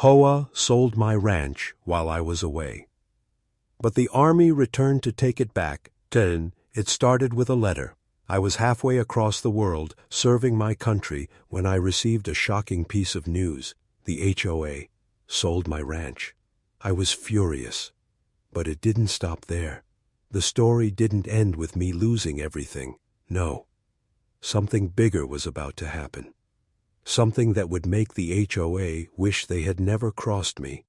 HOA sold my ranch while I was away. But the army returned to take it back. It started with a letter. I was halfway across the world, serving my country, when I received a shocking piece of news. The HOA sold my ranch. I was furious. But it didn't stop there. The story didn't end with me losing everything. No. Something bigger was about to happen. Something that would make the HOA wish they had never crossed me.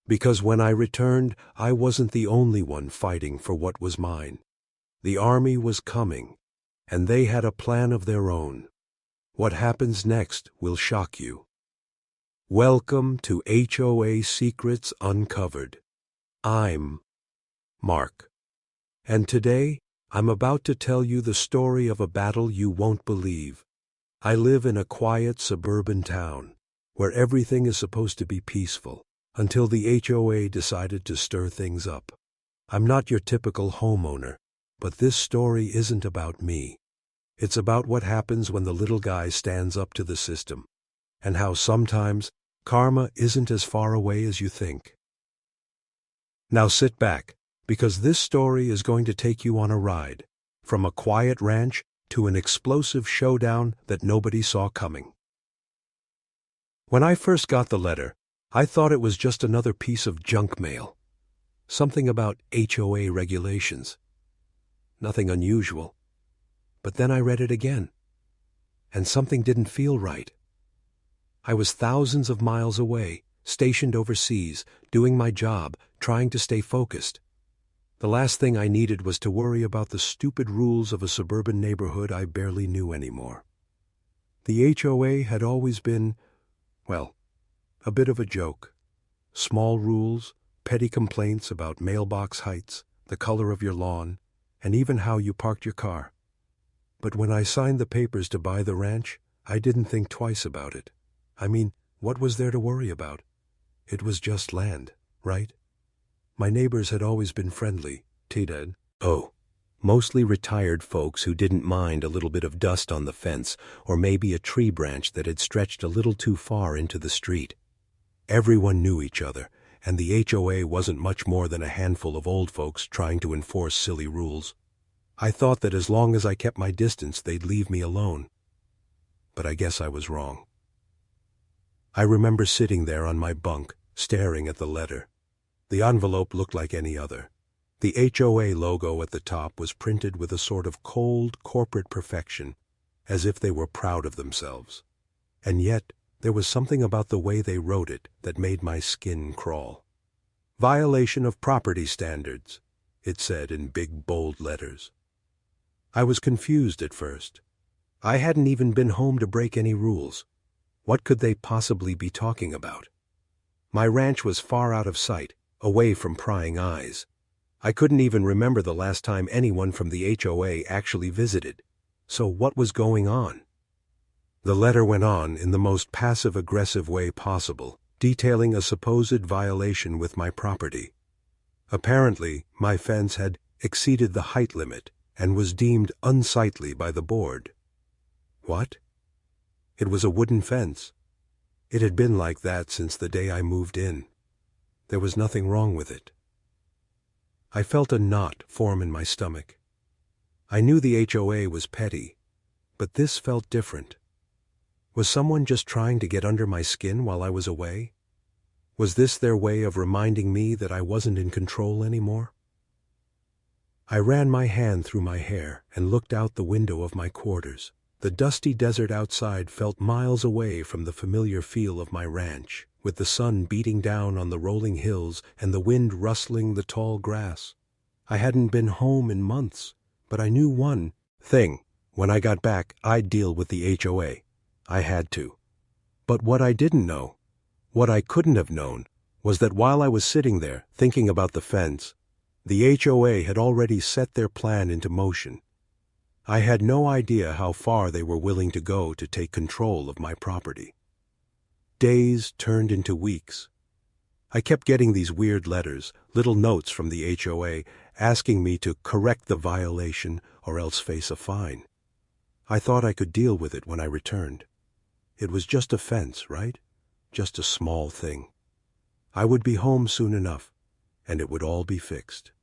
Because when I returned, I wasn't the only one fighting for what was mine. The army was coming, and they had a plan of their own. What happens next will shock you. Welcome to HOA Secrets Uncovered. I'm Mark. And today, I'm about to tell you the story of a battle you won't believe. I live in a quiet suburban town, where everything is supposed to be peaceful, until the HOA decided to stir things up. I'm not your typical homeowner, but this story isn't about me. It's about what happens when the little guy stands up to the system, and how sometimes karma isn't as far away as you think. Now sit back, because this story is going to take you on a ride, from a quiet ranch to an explosive showdown that nobody saw coming. When I first got the letter, I thought it was just another piece of junk mail. Something about HOA regulations. Nothing unusual. But then I read it again, and something didn't feel right. I was thousands of miles away, stationed overseas, doing my job, trying to stay focused. The last thing I needed was to worry about the stupid rules of a suburban neighborhood I barely knew anymore. The HOA had always been, well, a bit of a joke. Small rules, petty complaints about mailbox heights, the color of your lawn, and even how you parked your car. But when I signed the papers to buy the ranch, I didn't think twice about it. I mean, what was there to worry about? It was just land, right? My neighbors had always been friendly, mostly retired folks who didn't mind a little bit of dust on the fence or maybe a tree branch that had stretched a little too far into the street. Everyone knew each other, and the HOA wasn't much more than a handful of old folks trying to enforce silly rules. I thought that as long as I kept my distance, they'd leave me alone. But I guess I was wrong. I remember sitting there on my bunk, staring at the letter. The envelope looked like any other. The HOA logo at the top was printed with a sort of cold corporate perfection, as if they were proud of themselves. And yet, there was something about the way they wrote it that made my skin crawl. Violation of property standards, it said in big, bold letters. I was confused at first. I hadn't even been home to break any rules. What could they possibly be talking about? My ranch was far out of sight, away from prying eyes. I couldn't even remember the last time anyone from the HOA actually visited. So what was going on? The letter went on in the most passive-aggressive way possible, detailing a supposed violation with my property. Apparently, my fence had exceeded the height limit and was deemed unsightly by the board. What? It was a wooden fence. It had been like that since the day I moved in. There was nothing wrong with it. I felt a knot form in my stomach. I knew the HOA was petty, but this felt different. Was someone just trying to get under my skin while I was away? Was this their way of reminding me that I wasn't in control anymore? I ran my hand through my hair and looked out the window of my quarters. The dusty desert outside felt miles away from the familiar feel of my ranch, with the sun beating down on the rolling hills and the wind rustling the tall grass. I hadn't been home in months, but I knew one thing. When I got back, I'd deal with the HOA. I had to. But what I didn't know, what I couldn't have known, was that while I was sitting there thinking about the fence, the HOA had already set their plan into motion. I had no idea how far they were willing to go to take control of my property. Days turned into weeks. I kept getting these weird letters, little notes from the HOA, asking me to correct the violation or else face a fine. I thought I could deal with it when I returned. It was just a fence, right? Just a small thing. I would be home soon enough, and it would all be fixed.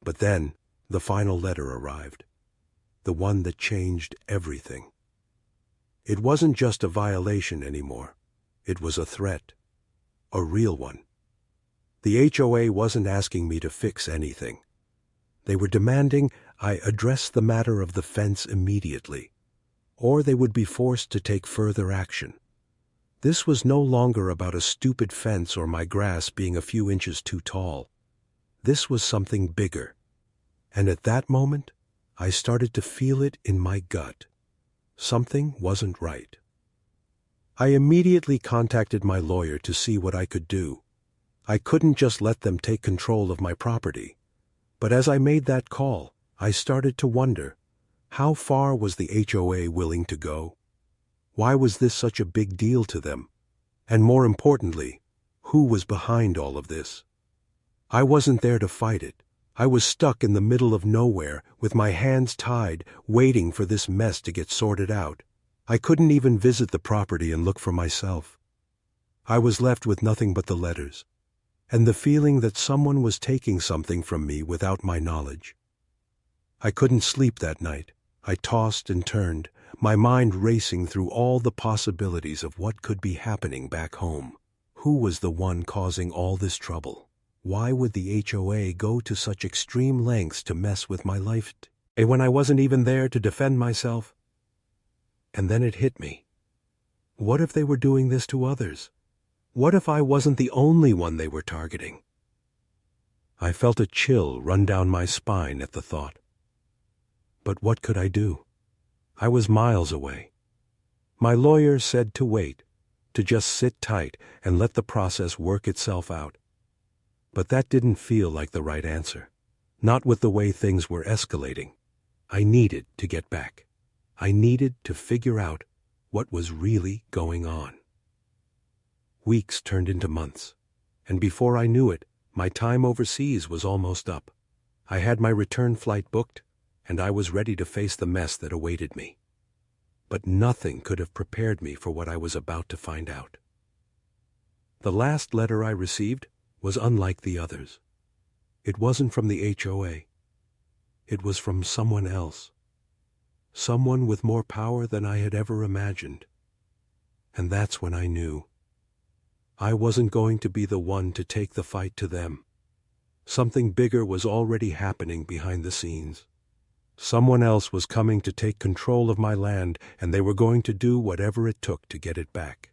But then, the final letter arrived. The one that changed everything. It wasn't just a violation anymore. It was a threat. A real one. The HOA wasn't asking me to fix anything. They were demanding I address the matter of the fence immediately, or they would be forced to take further action. This was no longer about a stupid fence or my grass being a few inches too tall. This was something bigger. And at that moment, I started to feel it in my gut. Something wasn't right. I immediately contacted my lawyer to see what I could do. I couldn't just let them take control of my property. But as I made that call, I started to wonder, how far was the HOA willing to go? Why was this such a big deal to them? And more importantly, who was behind all of this? I wasn't there to fight it. I was stuck in the middle of nowhere, with my hands tied, waiting for this mess to get sorted out. I couldn't even visit the property and look for myself. I was left with nothing but the letters, and the feeling that someone was taking something from me without my knowledge. I couldn't sleep that night. I tossed and turned, my mind racing through all the possibilities of what could be happening back home. Who was the one causing all this trouble? Why would the HOA go to such extreme lengths to mess with my life when I wasn't even there to defend myself? And then it hit me. What if they were doing this to others? What if I wasn't the only one they were targeting? I felt a chill run down my spine at the thought. But what could I do? I was miles away. My lawyer said to wait, to just sit tight and let the process work itself out. But that didn't feel like the right answer. Not with the way things were escalating. I needed to get back. I needed to figure out what was really going on. Weeks turned into months, and before I knew it, my time overseas was almost up. I had my return flight booked, and I was ready to face the mess that awaited me. But nothing could have prepared me for what I was about to find out. The last letter I received was unlike the others. It wasn't from the HOA. It was from someone else. Someone with more power than I had ever imagined. And that's when I knew. I wasn't going to be the one to take the fight to them. Something bigger was already happening behind the scenes. Someone else was coming to take control of my land, and they were going to do whatever it took to get it back.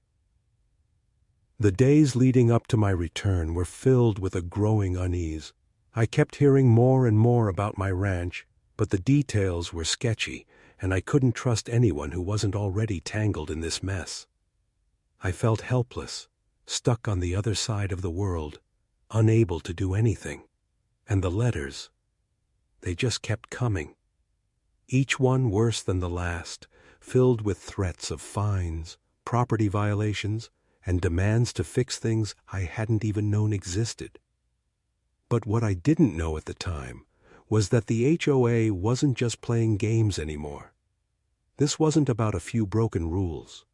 The days leading up to my return were filled with a growing unease. I kept hearing more and more about my ranch, but the details were sketchy, and I couldn't trust anyone who wasn't already tangled in this mess. I felt helpless, stuck on the other side of the world, unable to do anything. And the letters, they just kept coming. Each one worse than the last, filled with threats of fines, property violations, and demands to fix things I hadn't even known existed. But what I didn't know at the time was that the HOA wasn't just playing games anymore. This wasn't about a few broken rules.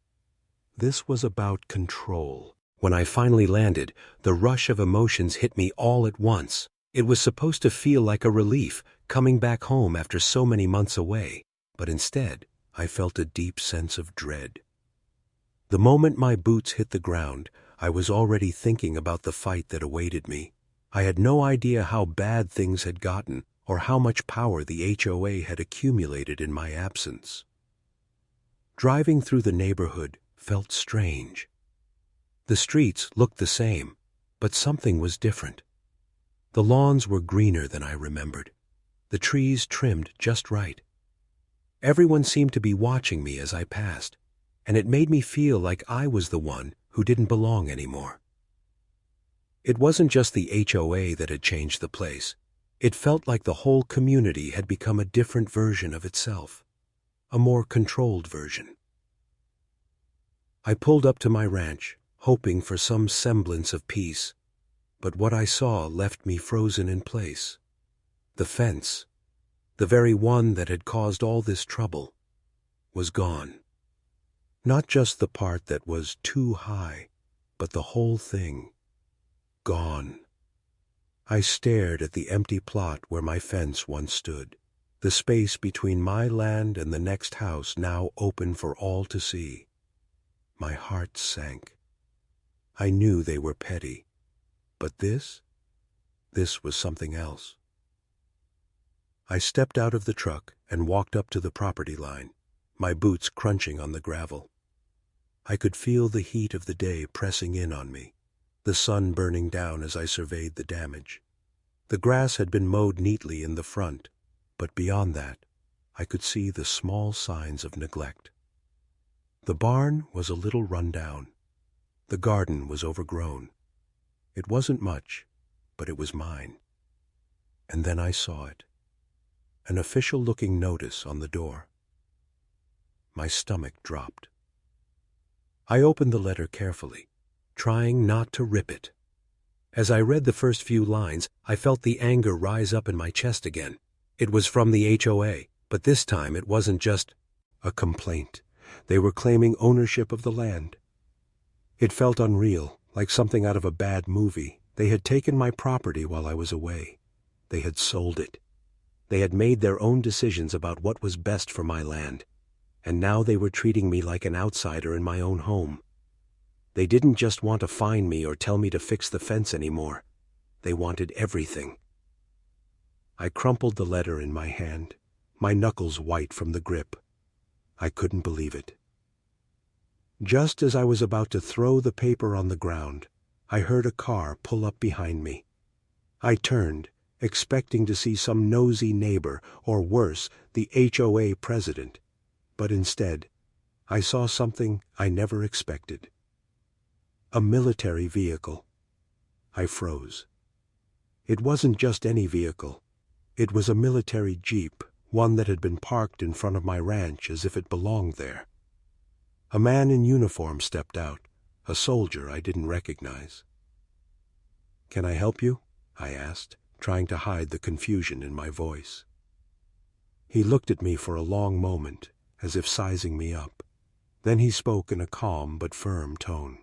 This was about control. When I finally landed, the rush of emotions hit me all at once. It was supposed to feel like a relief, coming back home after so many months away, but instead, I felt a deep sense of dread. The moment my boots hit the ground, I was already thinking about the fight that awaited me. I had no idea how bad things had gotten or how much power the HOA had accumulated in my absence. Driving through the neighborhood felt strange. The streets looked the same, but something was different. The lawns were greener than I remembered, the trees trimmed just right. Everyone seemed to be watching me as I passed, and it made me feel like I was the one who didn't belong anymore. It wasn't just the HOA that had changed the place. It felt like the whole community had become a different version of itself, a more controlled version. I pulled up to my ranch, hoping for some semblance of peace, but what I saw left me frozen in place. The fence, the very one that had caused all this trouble, was gone. Not just the part that was too high, but the whole thing. gone. I stared at the empty plot where my fence once stood, the space between my land and the next house now open for all to see. My heart sank. I knew they were petty, but this was something else. I stepped out of the truck and walked up to the property line, my boots crunching on the gravel. I could feel the heat of the day pressing in on me, the sun burning down as I surveyed the damage. The grass had been mowed neatly in the front, but beyond that, I could see the small signs of neglect. The barn was a little run down. The garden was overgrown. It wasn't much, but it was mine. And then I saw it. An official-looking notice on the door. My stomach dropped. I opened the letter carefully, trying not to rip it. As I read the first few lines, I felt the anger rise up in my chest again. It was from the HOA, but this time it wasn't just a complaint. They were claiming ownership of the land. It felt unreal, like something out of a bad movie. They had taken my property while I was away. They had sold it. They had made their own decisions about what was best for my land, and now they were treating me like an outsider in my own home. They didn't just want to fine me or tell me to fix the fence anymore. They wanted everything. I crumpled the letter in my hand, my knuckles white from the grip. I couldn't believe it. Just as I was about to throw the paper on the ground, I heard a car pull up behind me. I turned, expecting to see some nosy neighbor, or worse, the HOA president. But instead, I saw something I never expected. A military vehicle. I froze. It wasn't just any vehicle. It was a military jeep, one that had been parked in front of my ranch as if it belonged there. A man in uniform stepped out, a soldier I didn't recognize. "Can I help you?" I asked, trying to hide the confusion in my voice. He looked at me for a long moment, as if sizing me up. Then he spoke in a calm but firm tone.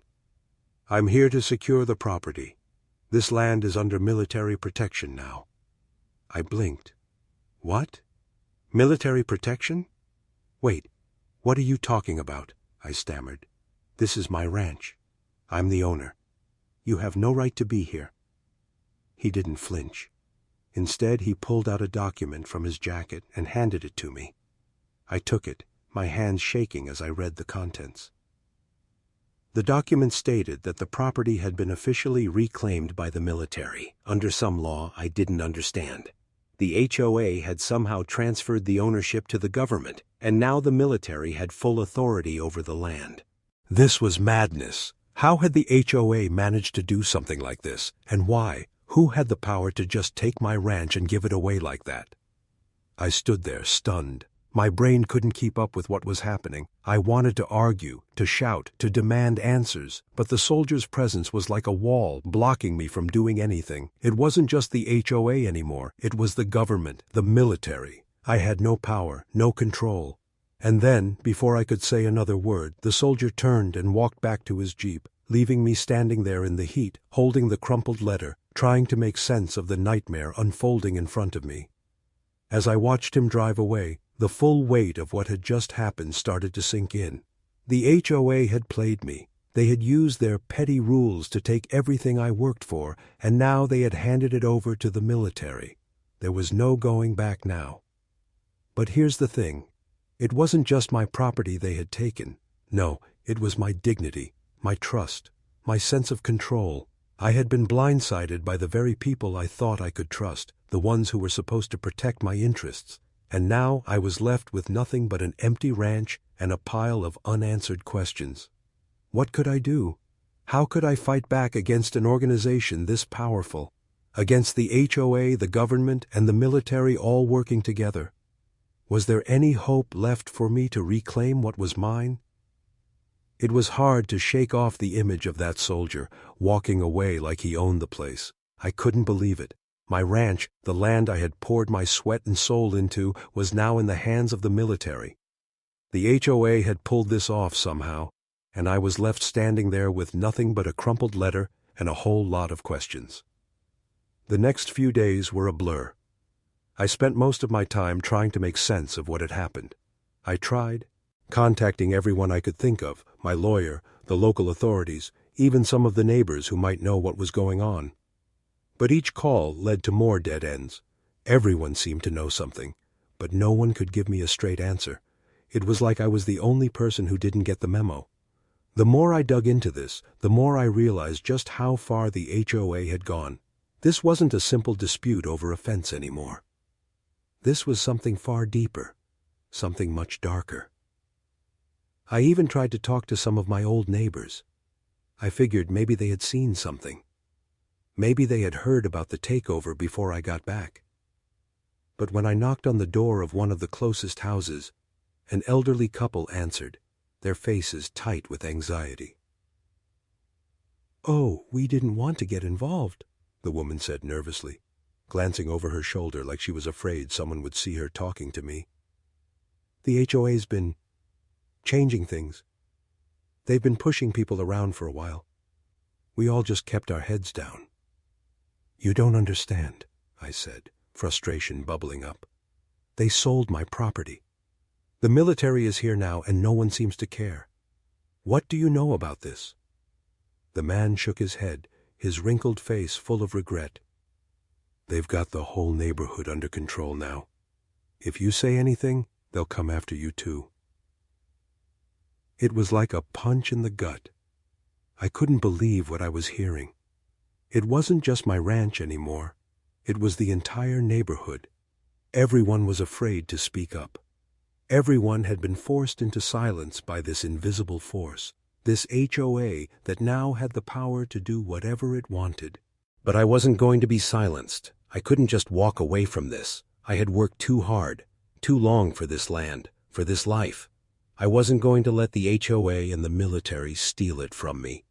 "I'm here to secure the property. This land is under military protection now." I blinked. "What? Military protection? Wait, what are you talking about?" I stammered. "This is my ranch. I'm the owner. You have no right to be here." He didn't flinch. Instead, he pulled out a document from his jacket and handed it to me. I took it, my hands shaking as I read the contents. The document stated that the property had been officially reclaimed by the military, under some law I didn't understand. The HOA had somehow transferred the ownership to the government, and now the military had full authority over the land. This was madness. How had the HOA managed to do something like this, and why? Who had the power to just take my ranch and give it away like that? I stood there, stunned. My brain couldn't keep up with what was happening. I wanted to argue, to shout, to demand answers, but the soldier's presence was like a wall, blocking me from doing anything. It wasn't just the HOA anymore. It was the government, the military. I had no power, no control. And then, before I could say another word, the soldier turned and walked back to his jeep, leaving me standing there in the heat, holding the crumpled letter, trying to make sense of the nightmare unfolding in front of me. As I watched him drive away, the full weight of what had just happened started to sink in. The HOA had played me. They had used their petty rules to take everything I worked for, and now they had handed it over to the military. There was no going back now. But here's the thing. It wasn't just my property they had taken. No, it was my dignity, my trust, my sense of control. I had been blindsided by the very people I thought I could trust, the ones who were supposed to protect my interests. And now I was left with nothing but an empty ranch and a pile of unanswered questions. What could I do? How could I fight back against an organization this powerful? Against the HOA, the government, and the military all working together? Was there any hope left for me to reclaim what was mine? It was hard to shake off the image of that soldier, walking away like he owned the place. I couldn't believe it. My ranch, the land I had poured my sweat and soul into, was now in the hands of the military. The HOA had pulled this off somehow, and I was left standing there with nothing but a crumpled letter and a whole lot of questions. The next few days were a blur. I spent most of my time trying to make sense of what had happened. I tried, contacting everyone I could think of, my lawyer, the local authorities, even some of the neighbors who might know what was going on. But each call led to more dead ends. Everyone seemed to know something, but no one could give me a straight answer. It was like I was the only person who didn't get the memo. The more I dug into this, the more I realized just how far the HOA had gone. This wasn't a simple dispute over a fence anymore. This was something far deeper, something much darker. I even tried to talk to some of my old neighbors. I figured maybe they had seen something. Maybe they had heard about the takeover before I got back. But when I knocked on the door of one of the closest houses, an elderly couple answered, their faces tight with anxiety. "Oh, we didn't want to get involved," the woman said nervously, glancing over her shoulder like she was afraid someone would see her talking to me. "The HOA's been changing things. They've been pushing people around for a while. We all just kept our heads down." "You don't understand," I said, frustration bubbling up. "They sold my property. The military is here now and no one seems to care. What do you know about this?" The man shook his head, his wrinkled face full of regret. "They've got the whole neighborhood under control now. If you say anything, they'll come after you too." It was like a punch in the gut. I couldn't believe what I was hearing. It wasn't just my ranch anymore. It was the entire neighborhood. Everyone was afraid to speak up. Everyone had been forced into silence by this invisible force, this HOA that now had the power to do whatever it wanted. But I wasn't going to be silenced. I couldn't just walk away from this. I had worked too hard, too long for this land, for this life. I wasn't going to let the HOA and the military steal it from me.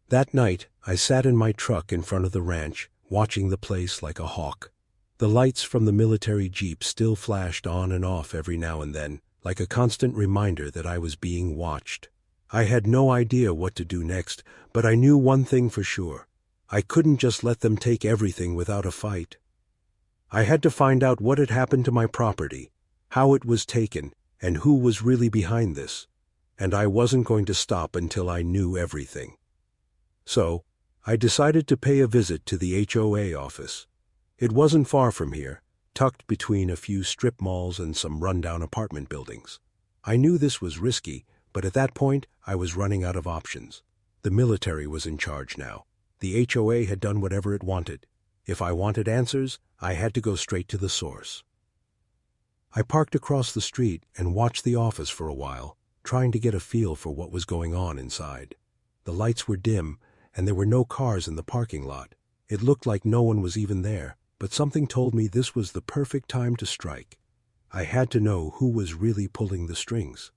That night, I sat in my truck in front of the ranch, watching the place like a hawk. The lights from the military jeep still flashed on and off every now and then, like a constant reminder that I was being watched. I had no idea what to do next, but I knew one thing for sure. I couldn't just let them take everything without a fight. I had to find out what had happened to my property, how it was taken, and who was really behind this. And I wasn't going to stop until I knew everything. So, I decided to pay a visit to the HOA office. It wasn't far from here, tucked between a few strip malls and some rundown apartment buildings. I knew this was risky, but at that point, I was running out of options. The military was in charge now. The HOA had done whatever it wanted. If I wanted answers, I had to go straight to the source. I parked across the street and watched the office for a while, trying to get a feel for what was going on inside. The lights were dim, and there were no cars in the parking lot. It looked like no one was even there, but something told me this was the perfect time to strike. I had to know who was really pulling the strings.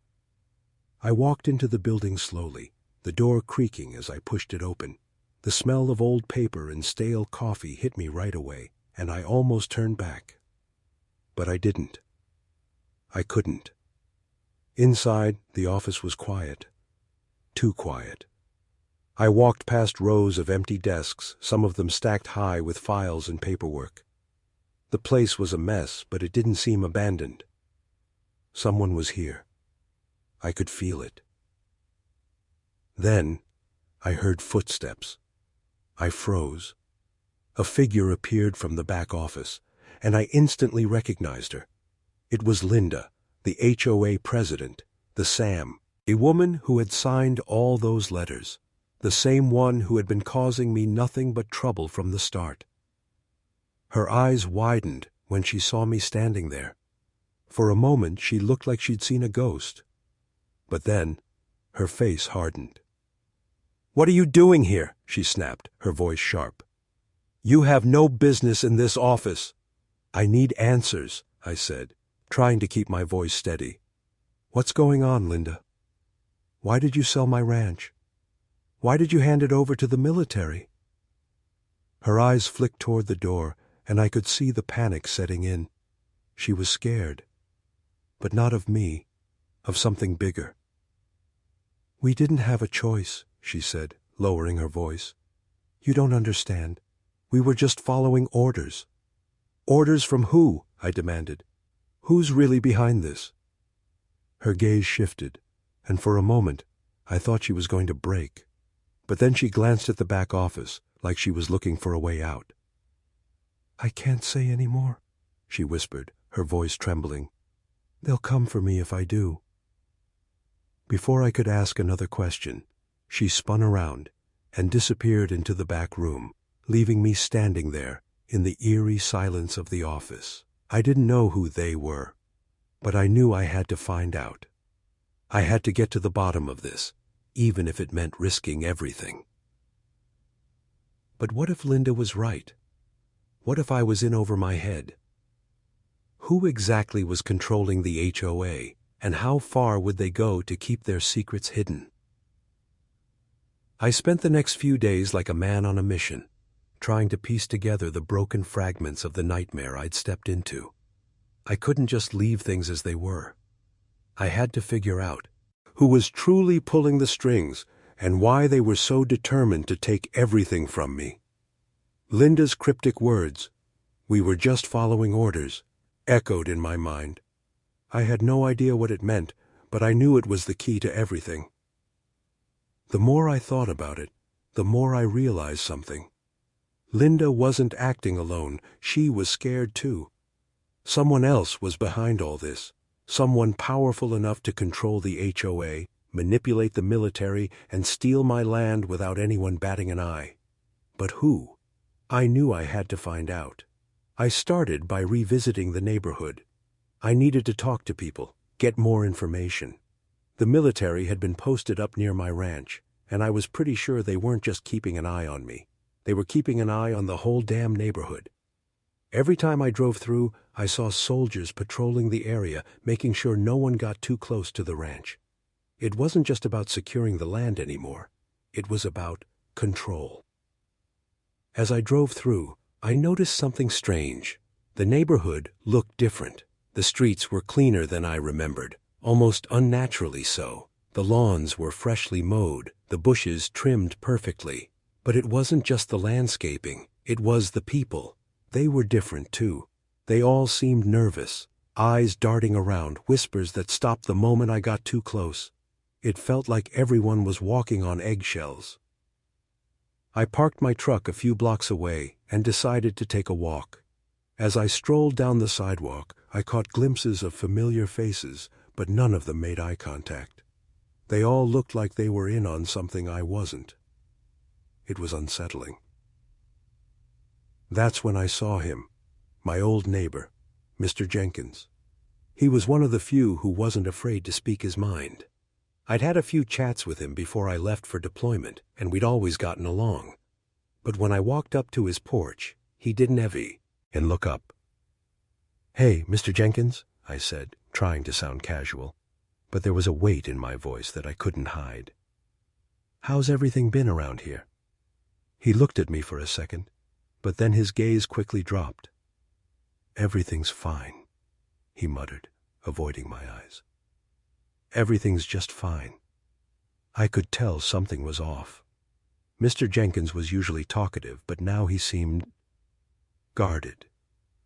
I walked into the building slowly, the door creaking as I pushed it open. The smell of old paper and stale coffee hit me right away, and I almost turned back. But I didn't. I couldn't. Inside, the office was quiet. Too quiet. I walked past rows of empty desks, some of them stacked high with files and paperwork. The place was a mess, but it didn't seem abandoned. Someone was here. I could feel it. Then, I heard footsteps. I froze. A figure appeared from the back office, and I instantly recognized her. It was Linda, the HOA president, the Sam, a woman who had signed all those letters, the same one who had been causing me nothing but trouble from the start. Her eyes widened when she saw me standing there. For a moment, she looked like she'd seen a ghost. But then, her face hardened. "What are you doing here?" she snapped, her voice sharp. "You have no business in this office." "I need answers," I said, trying to keep my voice steady. "What's going on, Linda? Why did you sell my ranch? Why did you hand it over to the military?" Her eyes flicked toward the door, and I could see the panic setting in. She was scared. But not of me, of something bigger. "We didn't have a choice," she said, lowering her voice. "You don't understand. We were just following orders." "Orders from who?" I demanded. "Who's really behind this?" Her gaze shifted, and for a moment I thought she was going to break. But then she glanced at the back office, like she was looking for a way out. "I can't say any more," she whispered, her voice trembling. "They'll come for me if I do." Before I could ask another question, she spun around and disappeared into the back room, leaving me standing there in the eerie silence of the office. I didn't know who they were, but I knew I had to find out. I had to get to the bottom of this, even if it meant risking everything. But what if Linda was right? What if I was in over my head? Who exactly was controlling the HOA, and how far would they go to keep their secrets hidden? I spent the next few days like a man on a mission, trying to piece together the broken fragments of the nightmare I'd stepped into. I couldn't just leave things as they were. I had to figure out who was truly pulling the strings and why they were so determined to take everything from me. Linda's cryptic words, "We were just following orders," echoed in my mind. I had no idea what it meant, but I knew it was the key to everything. The more I thought about it, the more I realized something. Linda wasn't acting alone. She was scared too. Someone else was behind all this. Someone powerful enough to control the HOA, manipulate the military, and steal my land without anyone batting an eye. But who? I knew I had to find out. I started by revisiting the neighborhood. I needed to talk to people, get more information. The military had been posted up near my ranch, and I was pretty sure they weren't just keeping an eye on me. They were keeping an eye on the whole damn neighborhood. Every time I drove through, I saw soldiers patrolling the area, making sure no one got too close to the ranch. It wasn't just about securing the land anymore. It was about control. As I drove through, I noticed something strange. The neighborhood looked different. The streets were cleaner than I remembered, almost unnaturally so. The lawns were freshly mowed, the bushes trimmed perfectly. But it wasn't just the landscaping, it was the people. They were different too. They all seemed nervous, eyes darting around, whispers that stopped the moment I got too close. It felt like everyone was walking on eggshells. I parked my truck a few blocks away and decided to take a walk. As I strolled down the sidewalk, I caught glimpses of familiar faces, but none of them made eye contact. They all looked like they were in on something I wasn't. It was unsettling. That's when I saw him, my old neighbor, Mr. Jenkins. He was one of the few who wasn't afraid to speak his mind. I'd had a few chats with him before I left for deployment, and we'd always gotten along. But when I walked up to his porch, he didn't heavy and look up. "Hey, Mr. Jenkins," I said, trying to sound casual, but there was a weight in my voice that I couldn't hide. "How's everything been around here?" He looked at me for a second, but then his gaze quickly dropped. "Everything's fine," he muttered, avoiding my eyes. "Everything's just fine." I could tell something was off. Mr. Jenkins was usually talkative, but now he seemed guarded,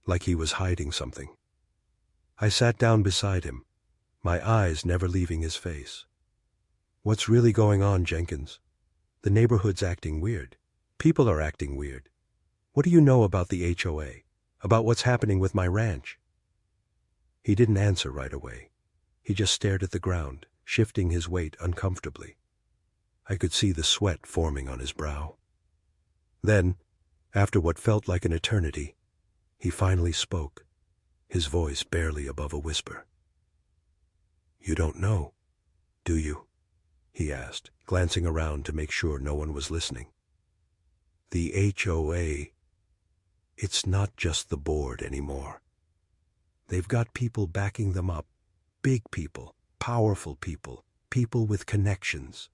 like he was hiding something. I sat down beside him, my eyes never leaving his face. "What's really going on, Jenkins? The neighborhood's acting weird. People are acting weird. What do you know about the HOA? About what's happening with my ranch?" He didn't answer right away. He just stared at the ground, shifting his weight uncomfortably. I could see the sweat forming on his brow. Then, after what felt like an eternity, he finally spoke, his voice barely above a whisper. "You don't know, do you?" he asked, glancing around to make sure no one was listening. "The HOA, it's not just the board anymore. They've got people backing them up, big people, powerful people, people with connections."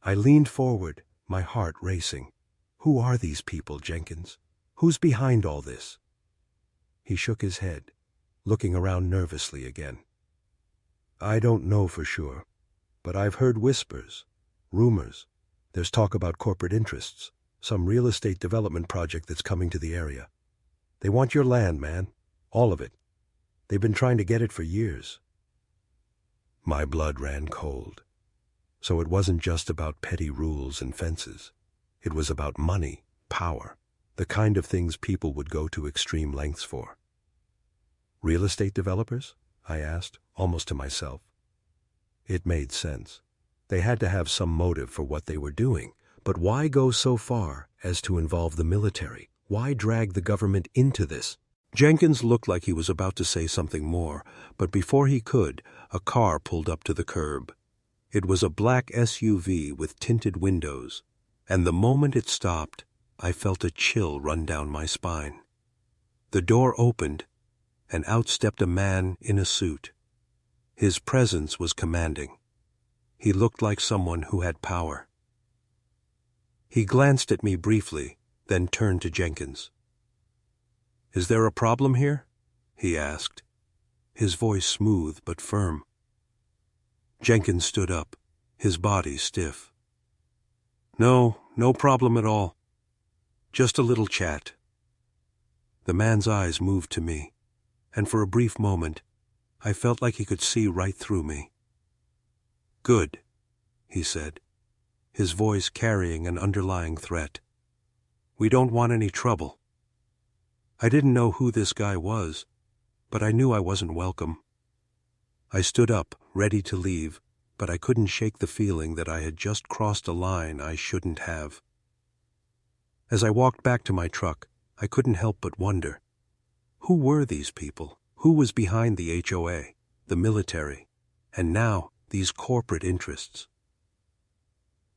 I leaned forward, my heart racing. "Who are these people, Jenkins? Who's behind all this?" He shook his head, looking around nervously again. "I don't know for sure, but I've heard whispers, rumors. There's talk about corporate interests, some real estate development project that's coming to the area. They want your land, man. All of it. They've been trying to get it for years." My blood ran cold. So it wasn't just about petty rules and fences. It was about money, power, the kind of things people would go to extreme lengths for. "Real estate developers?" I asked, almost to myself. It made sense. They had to have some motive for what they were doing, but why go so far as to involve the military? Why drag the government into this? Jenkins looked like he was about to say something more, but before he could, a car pulled up to the curb. It was a black SUV with tinted windows, and the moment it stopped, I felt a chill run down my spine. The door opened, and out stepped a man in a suit. His presence was commanding. He looked like someone who had power. He glanced at me briefly, then turned to Jenkins. "Is there a problem here?" he asked, his voice smooth but firm. Jenkins stood up, his body stiff. No problem at all. Just a little chat." The man's eyes moved to me, and for a brief moment, I felt like he could see right through me. "Good," he said, his voice carrying an underlying threat. "We don't want any trouble." I didn't know who this guy was, but I knew I wasn't welcome. I stood up, ready to leave, but I couldn't shake the feeling that I had just crossed a line I shouldn't have. As I walked back to my truck, I couldn't help but wonder, who were these people? Who was behind the HOA, the military, and now these corporate interests?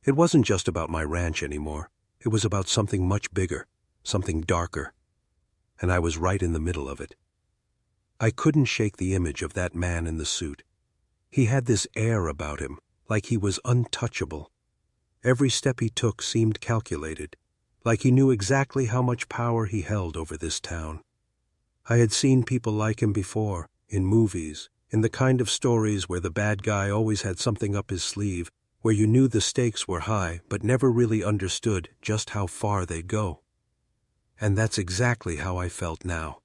It wasn't just about my ranch anymore. It was about something much bigger, something darker, and I was right in the middle of it. I couldn't shake the image of that man in the suit. He had this air about him, like he was untouchable. Every step he took seemed calculated, like he knew exactly how much power he held over this town. I had seen people like him before, in movies, in the kind of stories where the bad guy always had something up his sleeve, where you knew the stakes were high but never really understood just how far they'd go. And that's exactly how I felt now.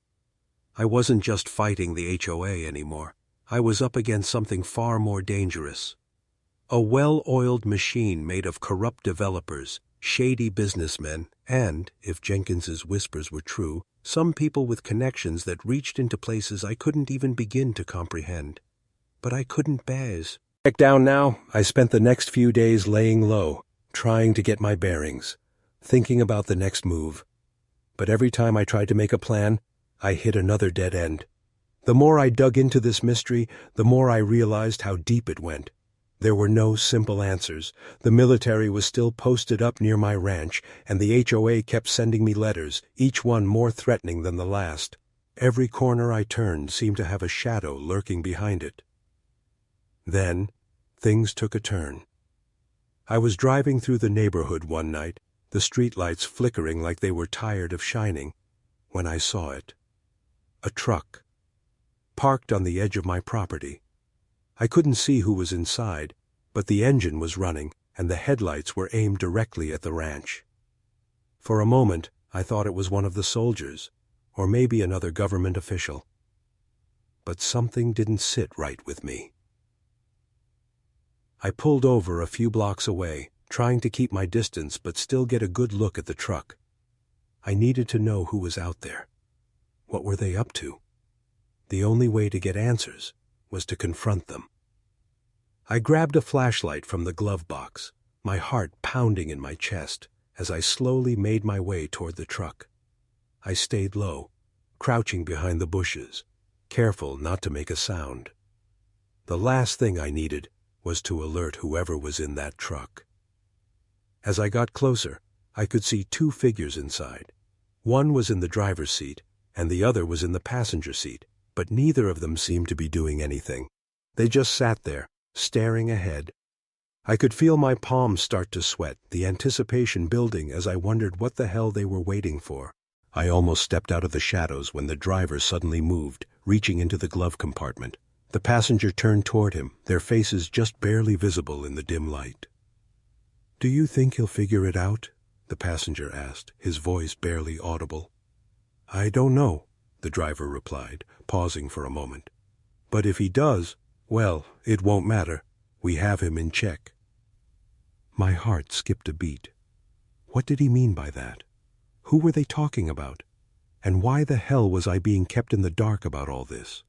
I wasn't just fighting the HOA anymore. I was up against something far more dangerous. A well-oiled machine made of corrupt developers, shady businessmen, and, if Jenkins's whispers were true, some people with connections that reached into places I couldn't even begin to comprehend. But I couldn't back down now. I spent the next few days laying low, trying to get my bearings, thinking about the next move. But every time I tried to make a plan, I hit another dead end. The more I dug into this mystery, the more I realized how deep it went. There were no simple answers. The military was still posted up near my ranch, and the HOA kept sending me letters, each one more threatening than the last. Every corner I turned seemed to have a shadow lurking behind it. Then, things took a turn. I was driving through the neighborhood one night, the streetlights flickering like they were tired of shining, when I saw it. A truck, parked on the edge of my property. I couldn't see who was inside, but the engine was running, and the headlights were aimed directly at the ranch. For a moment, I thought it was one of the soldiers, or maybe another government official. But something didn't sit right with me. I pulled over a few blocks away, trying to keep my distance but still get a good look at the truck. I needed to know who was out there. What were they up to? The only way to get answers was to confront them. I grabbed a flashlight from the glove box, my heart pounding in my chest as I slowly made my way toward the truck. I stayed low, crouching behind the bushes, careful not to make a sound. The last thing I needed was to alert whoever was in that truck. As I got closer, I could see two figures inside. One was in the driver's seat, and the other was in the passenger seat, but neither of them seemed to be doing anything. They just sat there, staring ahead. I could feel my palms start to sweat, the anticipation building as I wondered what the hell they were waiting for. I almost stepped out of the shadows when the driver suddenly moved, reaching into the glove compartment. The passenger turned toward him, their faces just barely visible in the dim light. "Do you think he'll figure it out?" the passenger asked, his voice barely audible. "I don't know," the driver replied, pausing for a moment. "But if he does, well, it won't matter. We have him in check." My heart skipped a beat. What did he mean by that? Who were they talking about? And why the hell was I being kept in the dark about all this?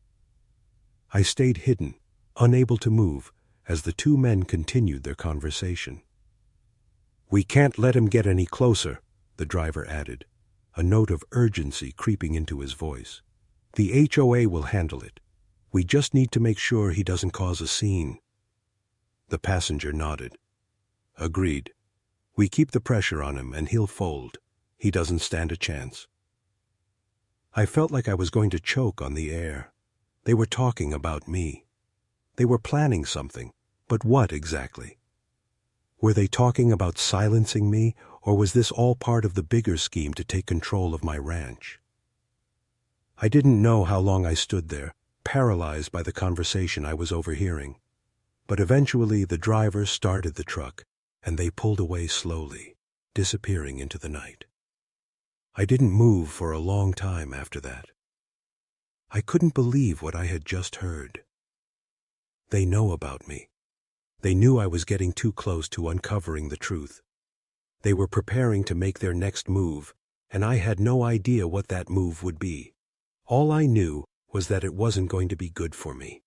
I stayed hidden, unable to move, as the two men continued their conversation. "We can't let him get any closer," the driver added, a note of urgency creeping into his voice. "The HOA will handle it. We just need to make sure he doesn't cause a scene." The passenger nodded. "Agreed. We keep the pressure on him and he'll fold. He doesn't stand a chance." I felt like I was going to choke on the air. They were talking about me. They were planning something, but what exactly? Were they talking about silencing me, or was this all part of the bigger scheme to take control of my ranch? I didn't know how long I stood there, paralyzed by the conversation I was overhearing. But eventually the driver started the truck, and they pulled away slowly, disappearing into the night. I didn't move for a long time after that. I couldn't believe what I had just heard. They know about me. They knew I was getting too close to uncovering the truth. They were preparing to make their next move, and I had no idea what that move would be. All I knew was that it wasn't going to be good for me.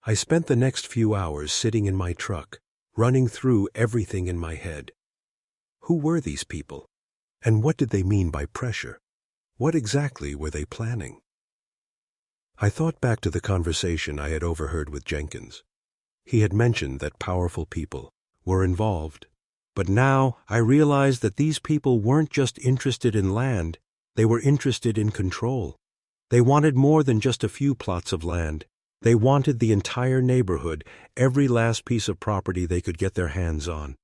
I spent the next few hours sitting in my truck, running through everything in my head. Who were these people? And what did they mean by pressure? What exactly were they planning? I thought back to the conversation I had overheard with Jenkins. He had mentioned that powerful people were involved. But now I realized that these people weren't just interested in land, they were interested in control. They wanted more than just a few plots of land. They wanted the entire neighborhood, every last piece of property they could get their hands on.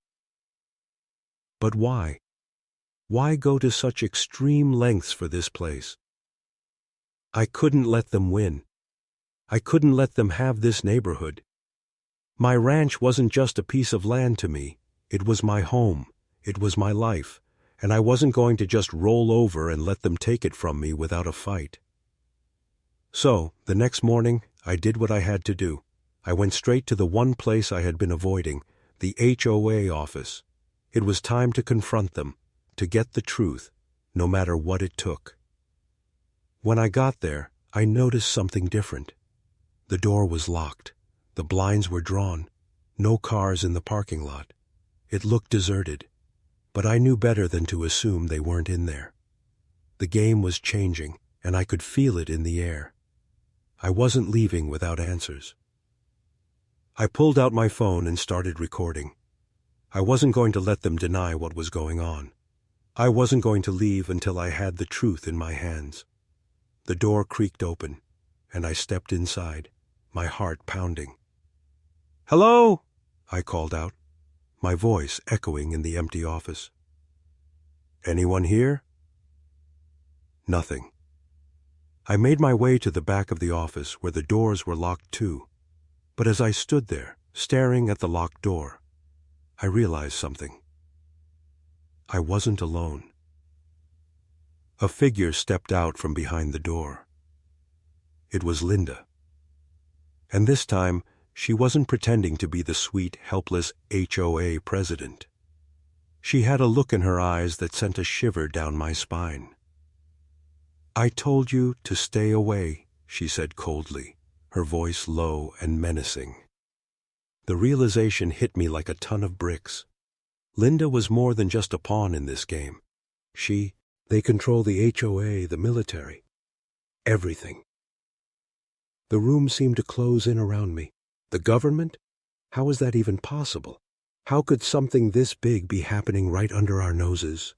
But why? Why go to such extreme lengths for this place? I couldn't let them win. I couldn't let them have this neighborhood. My ranch wasn't just a piece of land to me. It was my home. It was my life. And I wasn't going to just roll over and let them take it from me without a fight. So, the next morning, I did what I had to do. I went straight to the one place I had been avoiding, the HOA office. It was time to confront them, to get the truth, no matter what it took. When I got there, I noticed something different. The door was locked. The blinds were drawn. No cars in the parking lot. It looked deserted. But I knew better than to assume they weren't in there. The game was changing, and I could feel it in the air. I wasn't leaving without answers. I pulled out my phone and started recording. I wasn't going to let them deny what was going on. I wasn't going to leave until I had the truth in my hands. The door creaked open, and I stepped inside, my heart pounding. "Hello?" I called out, my voice echoing in the empty office. "Anyone here?" Nothing. I made my way to the back of the office where the doors were locked too. But as I stood there, staring at the locked door, I realized something. I wasn't alone. A figure stepped out from behind the door. It was Linda. And this time, she wasn't pretending to be the sweet, helpless HOA president. She had a look in her eyes that sent a shiver down my spine. "I told you to stay away," she said coldly, her voice low and menacing. The realization hit me like a ton of bricks. Linda was more than just a pawn in this game. They control the HOA, the military. Everything. The room seemed to close in around me. The government? How was that even possible? How could something this big be happening right under our noses?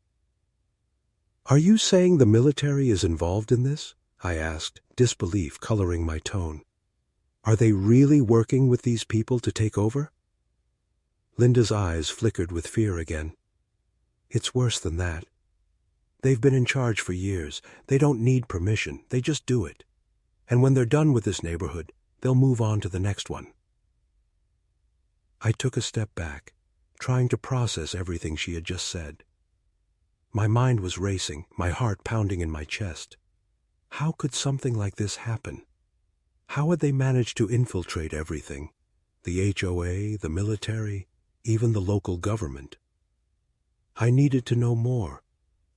"Are you saying the military is involved in this?" I asked, disbelief coloring my tone. "Are they really working with these people to take over?" Linda's eyes flickered with fear again. "It's worse than that. They've been in charge for years. They don't need permission. They just do it. And when they're done with this neighborhood, they'll move on to the next one." I took a step back. trying to process everything she had just said. My mind was racing, my heart pounding in my chest. How could something like this happen? How had they managed to infiltrate everything? The HOA, the military, even the local government. I needed to know more.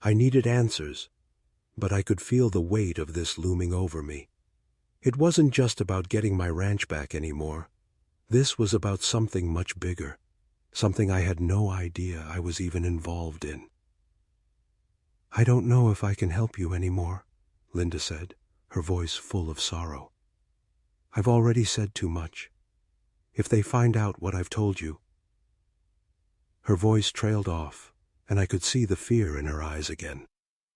I needed answers, but I could feel the weight of this looming over me. It wasn't just about getting my ranch back anymore. This was about something much bigger, something I had no idea I was even involved in. "I don't know if I can help you anymore," Linda said, her voice full of sorrow. "I've already said too much. If they find out what I've told you—" Her voice trailed off, and I could see the fear in her eyes again.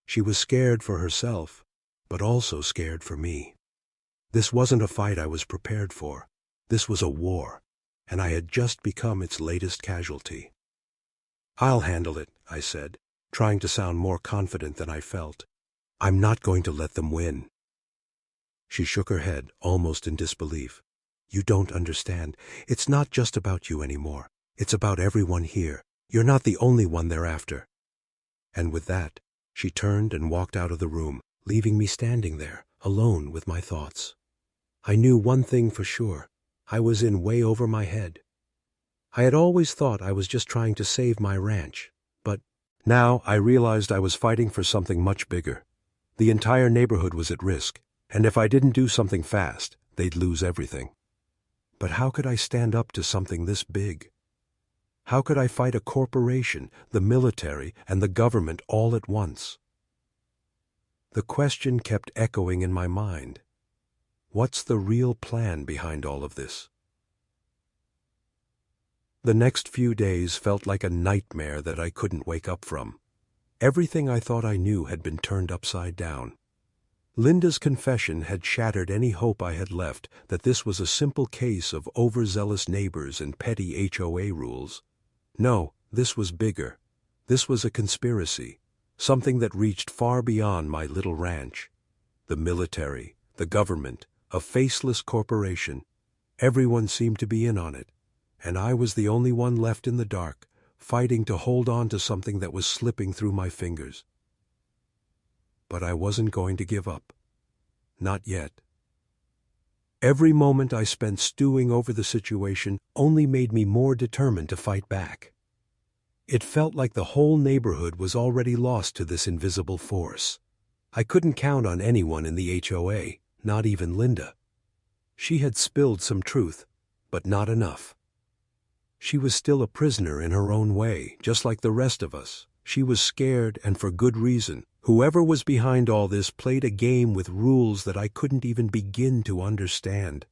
She was scared for herself, but also scared for me. This wasn't a fight I was prepared for. This was a war, and I had just become its latest casualty. "I'll handle it," I said, trying to sound more confident than I felt. "I'm not going to let them win." She shook her head, almost in disbelief. "You don't understand. It's not just about you anymore. It's about everyone here. You're not the only one they're after." And with that, she turned and walked out of the room, leaving me standing there, alone with my thoughts. I knew one thing for sure. I was in way over my head. I had always thought I was just trying to save my ranch, but now I realized I was fighting for something much bigger. The entire neighborhood was at risk, and if I didn't do something fast, they'd lose everything. But how could I stand up to something this big? How could I fight a corporation, the military, and the government all at once? The question kept echoing in my mind. What's the real plan behind all of this? The next few days felt like a nightmare that I couldn't wake up from. Everything I thought I knew had been turned upside down. Linda's confession had shattered any hope I had left that this was a simple case of overzealous neighbors and petty HOA rules. No, this was bigger. This was a conspiracy, something that reached far beyond my little ranch. The military, the government, a faceless corporation. Everyone seemed to be in on it, and I was the only one left in the dark, fighting to hold on to something that was slipping through my fingers. But I wasn't going to give up. Not yet. Every moment I spent stewing over the situation only made me more determined to fight back. It felt like the whole neighborhood was already lost to this invisible force. I couldn't count on anyone in the HOA, not even Linda. She had spilled some truth, but not enough. She was still a prisoner in her own way, just like the rest of us. She was scared, and for good reason. Whoever was behind all this played a game with rules that I couldn't even begin to understand.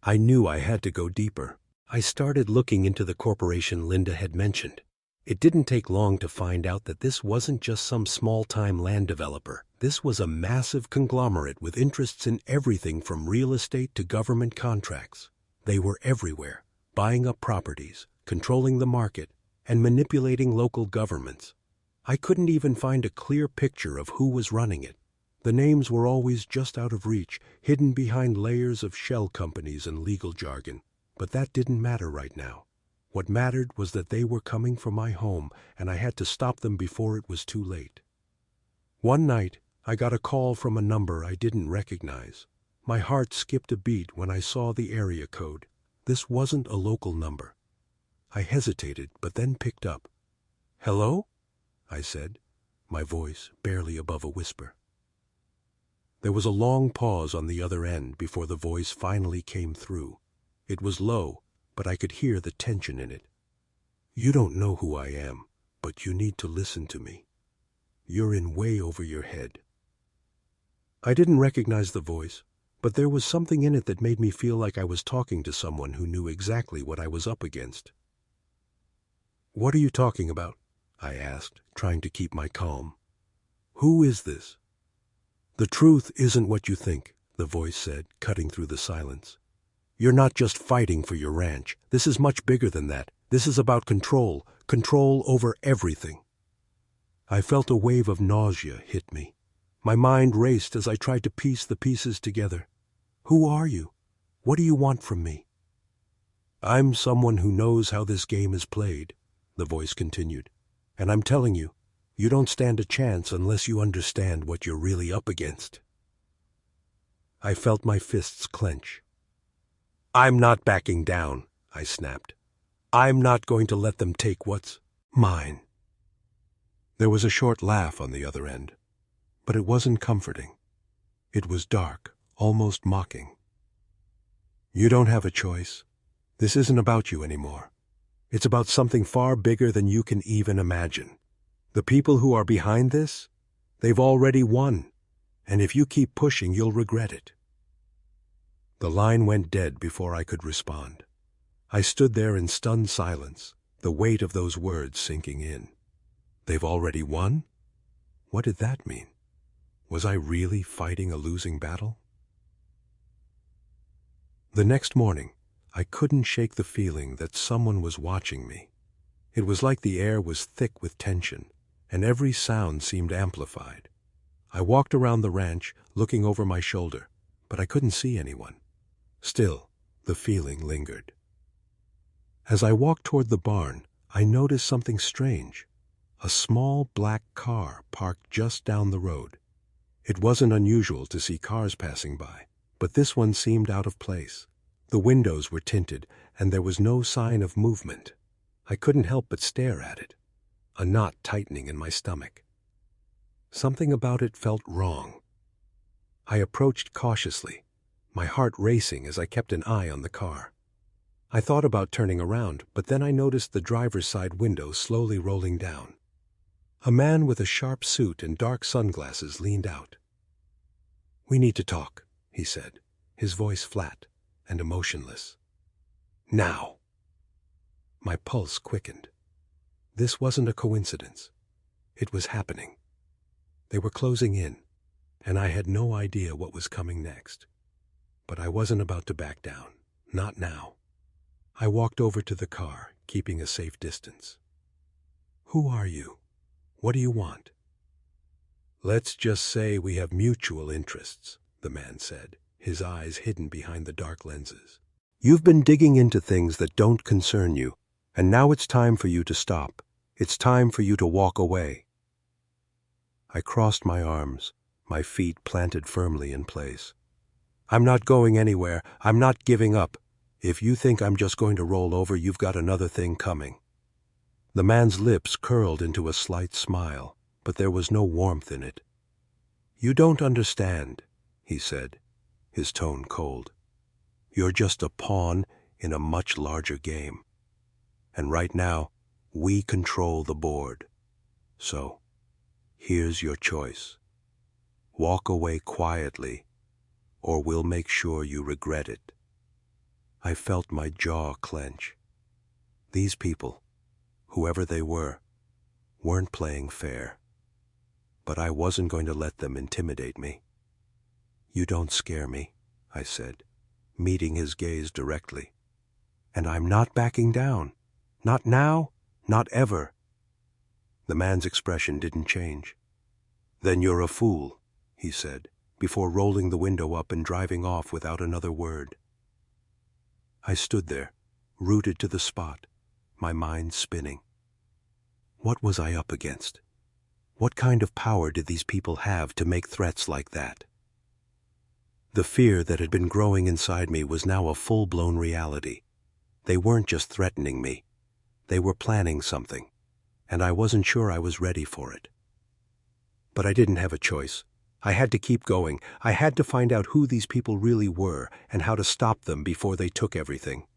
I knew I had to go deeper. I started looking into the corporation Linda had mentioned. It didn't take long to find out that this wasn't just some small-time land developer. This was a massive conglomerate with interests in everything from real estate to government contracts. They were everywhere, buying up properties, controlling the market, and manipulating local governments. I couldn't even find a clear picture of who was running it. The names were always just out of reach, hidden behind layers of shell companies and legal jargon. But that didn't matter right now. What mattered was that they were coming for my home, and I had to stop them before it was too late. One night, I got a call from a number I didn't recognize. My heart skipped a beat when I saw the area code. This wasn't a local number. I hesitated, but then picked up. "Hello?" I said, my voice barely above a whisper. There was a long pause on the other end before the voice finally came through. It was low, but I could hear the tension in it. "You don't know who I am, but you need to listen to me. You're in way over your head." I didn't recognize the voice, but there was something in it that made me feel like I was talking to someone who knew exactly what I was up against. "What are you talking about?" I asked, trying to keep my calm. "Who is this?" "The truth isn't what you think," the voice said, cutting through the silence. "You're not just fighting for your ranch. This is much bigger than that. This is about control over everything." I felt a wave of nausea hit me. My mind raced as I tried to piece the pieces together. "Who are you? What do you want from me?" "I'm someone who knows how this game is played," the voice continued. "And I'm telling you, you don't stand a chance unless you understand what you're really up against." I felt my fists clench. "I'm not backing down," I snapped. "I'm not going to let them take what's mine." There was a short laugh on the other end, but it wasn't comforting. It was dark, almost mocking. "You don't have a choice. This isn't about you anymore. It's about something far bigger than you can even imagine. The people who are behind this, they've already won, and if you keep pushing, you'll regret it." The line went dead before I could respond. I stood there in stunned silence, the weight of those words sinking in. They've already won? What did that mean? Was I really fighting a losing battle? The next morning, I couldn't shake the feeling that someone was watching me. It was like the air was thick with tension, and every sound seemed amplified. I walked around the ranch, looking over my shoulder, but I couldn't see anyone. Still, the feeling lingered. As I walked toward the barn, I noticed something strange. A small black car parked just down the road. It wasn't unusual to see cars passing by, but this one seemed out of place. The windows were tinted, and there was no sign of movement. I couldn't help but stare at it, a knot tightening in my stomach. Something about it felt wrong. I approached cautiously, my heart racing as I kept an eye on the car. I thought about turning around, but then I noticed the driver's side window slowly rolling down. A man with a sharp suit and dark sunglasses leaned out. "We need to talk," he said, his voice flat and emotionless. "Now." My pulse quickened. This wasn't a coincidence. It was happening. They were closing in, and I had no idea what was coming next. But I wasn't about to back down. Not now. I walked over to the car, keeping a safe distance. "Who are you? What do you want?" "Let's just say we have mutual interests," the man said, his eyes hidden behind the dark lenses. "You've been digging into things that don't concern you, and now it's time for you to stop. It's time for you to walk away." I crossed my arms, my feet planted firmly in place. "I'm not going anywhere. I'm not giving up. If you think I'm just going to roll over, you've got another thing coming." The man's lips curled into a slight smile, but there was no warmth in it. "You don't understand," he said, his tone cold. "You're just a pawn in a much larger game. And right now, we control the board. So, here's your choice. Walk away quietly, or we'll make sure you regret it." I felt my jaw clench. These people, whoever they were, weren't playing fair. But I wasn't going to let them intimidate me. "You don't scare me," I said, meeting his gaze directly. "And I'm not backing down. Not now, not ever." The man's expression didn't change. "Then you're a fool," he said, before rolling the window up and driving off without another word. I stood there, rooted to the spot, my mind spinning. What was I up against? What kind of power did these people have to make threats like that? The fear that had been growing inside me was now a full-blown reality. They weren't just threatening me. They were planning something, and I wasn't sure I was ready for it. But I didn't have a choice. I had to keep going. I had to find out who these people really were and how to stop them before they took everything.